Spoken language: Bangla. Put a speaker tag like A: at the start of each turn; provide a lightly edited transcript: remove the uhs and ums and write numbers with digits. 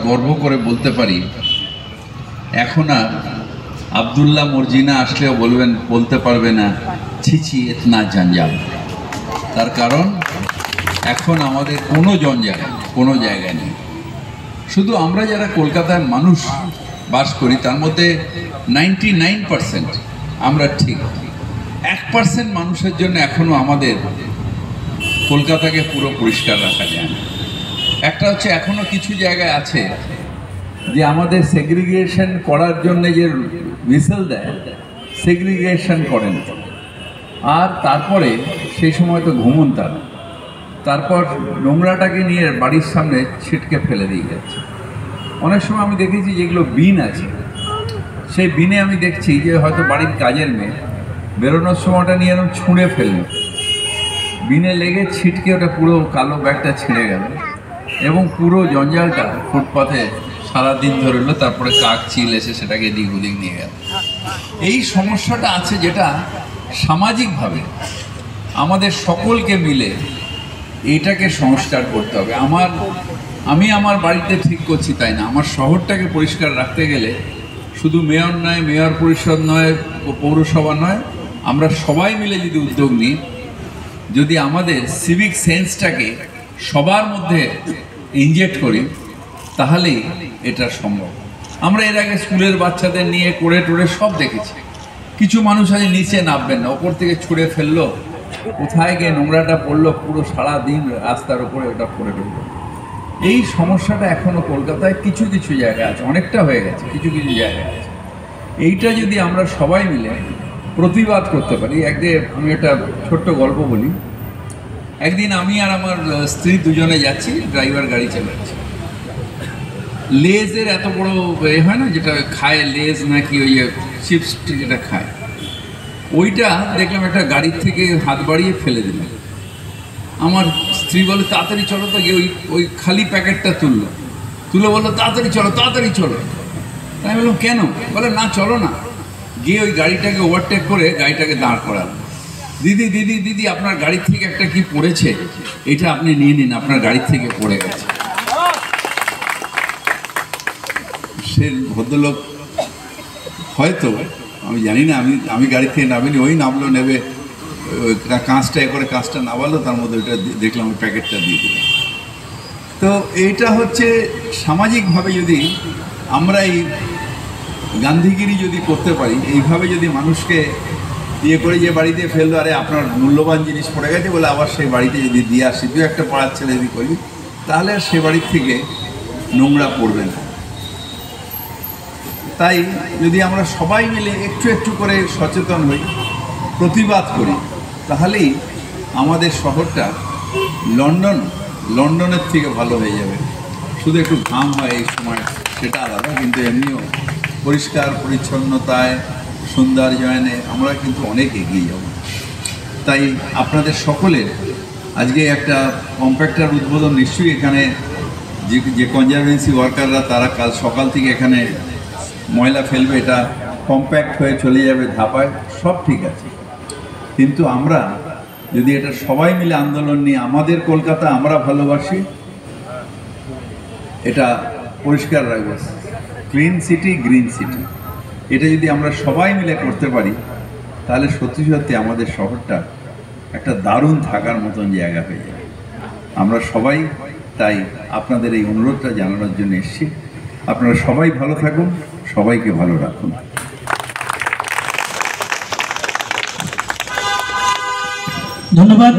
A: গর্ব করে বলতে পারি, এখন আর আব্দুল্লাহ মর্জিনা আসলেও বলতে পারবে না ছিছি ইতনা জঞ্জাল। তার কারণ এখন আমাদের কোনো জায়গায় নেই। শুধু আমরা যারা কলকাতার মানুষ বাস করি তার মধ্যে 99% আমরা ঠিক। 1% মানুষের জন্য এখনো আমাদের কলকাতাকে পুরো পরিষ্কার রাখা যায় না। একটা হচ্ছে এখনো কিছু জায়গায় আছে যে আমাদের সেগ্রিগেশন করার জন্য যে হুইসেল দেয়, সেগ্রিগেশন করেন, আর তারপরে সেই সময় তো ঘুমন তারপর নোংরাটাকে নিয়ে বাড়ির সামনে ছিটকে ফেলে দিয়ে যাচ্ছে। অনেক সময় আমি দেখেছি যেগুলো বিন আছে, সেই বিনে আমি দেখছি যে হয়তো বাড়ির কাজের মেয়ে বেরোনোর সময়টা নিয়ে এরকম ছুঁড়ে ফেলল, বিনে লেগে ছিটকে ওটা পুরো কালো ব্যাগটা ছিঁড়ে গেল এবং পুরো জঞ্জালটা ফুটপাথে সারাদিন ধরে এলো। তারপরে কাক চিল এসে সেটাকে এদিক ওদিক নিয়ে গেল। এই সমস্যাটা আছে, যেটা সামাজিকভাবে আমাদের সকলকে মিলে এইটাকে সংস্কার করতে হবে। আমি আমার বাড়িতে ঠিক করছি তাই না, আমার শহরটাকে পরিষ্কার রাখতে গেলে শুধু মেয়র নয়, মেয়র পরিষদ নয়, পৌরসভা নয়, আমরা সবাই মিলে যদি উদ্যোগ নিই, যদি আমাদের সিভিক সেন্সটাকে সবার মধ্যে ইনজেক্ট করি, তাহলেই এটা সম্ভব। আমরা এর আগে স্কুলের বাচ্চাদের নিয়ে করে টোরে সব দেখেছি। কিছু মানুষ আজ নিচে নামবেন না, ওপর থেকে ছুঁড়ে ফেললো, কোথায় গিয়ে নোংরাটা পড়লো, পুরো সারাদিন রাস্তার উপরে ওটা পড়ে রইল। এই সমস্যাটা এখনও কলকাতায় কিছু কিছু জায়গায় আছে, অনেকটা হয়ে গেছে, কিছু কিছু জায়গায় আছে। এইটা যদি আমরা সবাই মিলে প্রতিবাদ করতে পারি। আমি একটা ছোট্ট গল্প বলি। একদিন আমি আর আমার স্ত্রী দুজনে যাচ্ছি, ড্রাইভার গাড়ি চালাচ্ছি। লেজের এত বড় হয় না, যেটা খায় লেজ নাকি ওই চিপস যেটা খায়, ওইটা দেখলাম একটা গাড়ির থেকে হাত বাড়িয়ে ফেলে দিলাম। আমার স্ত্রী বলে তাড়াতাড়ি চলো তো, গিয়ে ওই খালি প্যাকেটটা তুলে বললো তাড়াতাড়ি চলো। তাই আমি বললাম কেন? বলে না চলো না। গিয়ে ওই গাড়িটাকে ওভারটেক করে গাড়িটাকে দাঁড় করালো। দিদি আপনার গাড়ির থেকে একটা কি পড়েছে, এটা আপনি নিয়ে নিন, আপনার গাড়ির থেকে পড়ে গেছে। সে ভদ্রলোক হয়তো, আমি জানি না, আমি গাড়ি থেকে নামিনি, ওই নামলো, নেবে কাঁচটা করে কাঁচটা নামালো, তার মধ্যে ওইটা দেখলাম ওই প্যাকেটটা দিয়ে দিল। তো এইটা হচ্ছে সামাজিকভাবে যদি আমরা এই গান্ধীগিরি যদি করতে পারি, এইভাবে যদি মানুষকে করে যে বাড়িতে ফেললো, আরে আপনার মূল্যবান জিনিস পড়ে গেছে বলে আবার সেই বাড়িতে যদি দিয়ে আসি, দু একটা পাড়ার ছেলে যদি করি, তাহলে আর সে বাড়ির থেকে নোংরা পড়বে না। তাই যদি আমরা সবাই মিলে একটু একটু করে সচেতন হই, প্রতিবাদ করি, তাহলেই আমাদের শহরটা লন্ডনের থেকে ভালো হয়ে যাবে। শুধু একটু ঘাম হয় এই সময়, সেটা আলাদা, কিন্তু এমনিও পরিষ্কার পরিচ্ছন্নতায়, সৌন্দর্যায়নে আমরা কিন্তু অনেক এগিয়ে যাব। তাই আপনাদের সকলের আজকে একটা কম্প্যাক্টার উদ্বোধন, নিশ্চয়ই এখানে যে কনজারভেন্সি ওয়ার্কাররা তারা কাল সকাল থেকে এখানে ময়লা ফেলবে, এটা কম্প্যাক্ট হয়ে চলে যাবে ধাপায়, সব ঠিক আছে। কিন্তু আমরা যদি এটা সবাই মিলে আন্দোলন নিয়ে, আমাদের কলকাতা আমরা ভালোবাসি, এটা পরিষ্কার রাখবো, ক্লিন সিটি গ্রিন সিটি, এটা যদি আমরা সবাই মিলে করতে পারি, তাহলে সত্যি সত্যি আমাদের শহরটা একটা দারুণ থাকার মতন জায়গা হয়ে যাবে। আমরা সবাই তাই আপনাদের এই অনুরোধটা জানানোর জন্য এসেছি। আপনারা সবাই ভালো থাকুন, সবাইকে ভালো রাখুন।
B: ধন্যবাদ।